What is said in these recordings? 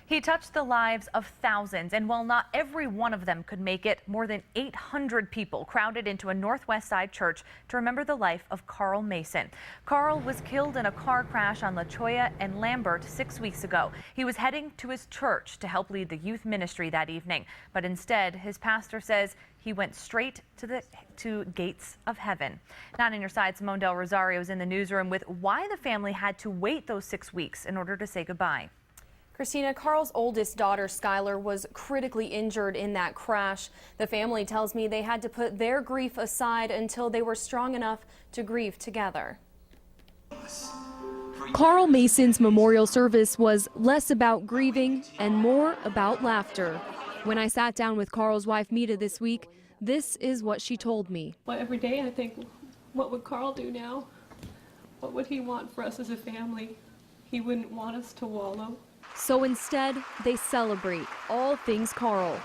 He touched the lives of thousands, and while not every one of them could make it, more than 800 people crowded into a Northwest Side church to remember the life of Karl Mason. Karl was killed in a car crash on La Cholla and Lambert 6 weeks ago. He was heading to his church to help lead the youth ministry that evening, but instead, his pastor says he went straight to gates of heaven. 9 on your side, Simone Del Rosario is in the newsroom with why the family had to wait those 6 weeks in order to say goodbye. Christina, Karl's oldest daughter, Skylar, was critically injured in that crash. The family tells me they had to put their grief aside until they were strong enough to grieve together. Karl Mason's memorial service was less about grieving and more about laughter. When I sat down with Karl's wife, Mita, this week, this is what she told me. Well, every day I think, what would Karl do now? What would he want for us as a family? He wouldn't want us to wallow. So instead, they celebrate all things Karl.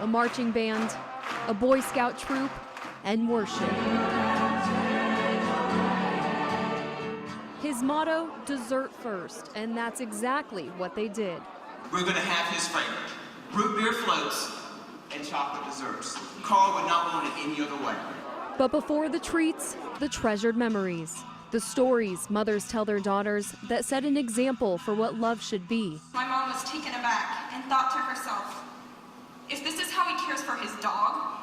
A marching band, a Boy Scout troop, and worship. His motto, dessert first, and that's exactly what they did. We're going to have his favorite, root beer floats and chocolate desserts. Karl would not want it any other way. But before the treats, the treasured memories. The stories mothers tell their daughters that set an example for what love should be. My mom was taken aback and thought to herself, if this is how he cares for his dog,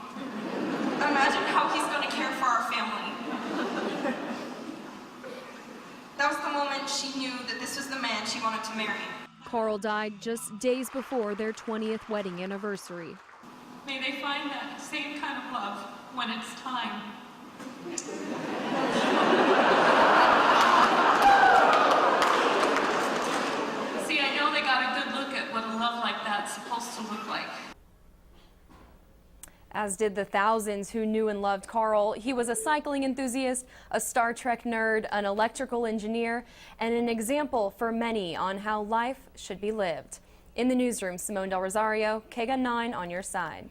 imagine how he's going to care for our family. That was the moment she knew that this was the man she wanted to marry. Karl died just days before their 20th wedding anniversary. May they find that same kind of love when it's time. See, I know they got a good look at what a love like that's supposed to look like. As did the thousands who knew and loved Karl. He was a cycling enthusiast, a Star Trek nerd, an electrical engineer, and an example for many on how life should be lived. In the newsroom, Simone Del Rosario, KGUN-9 on your side.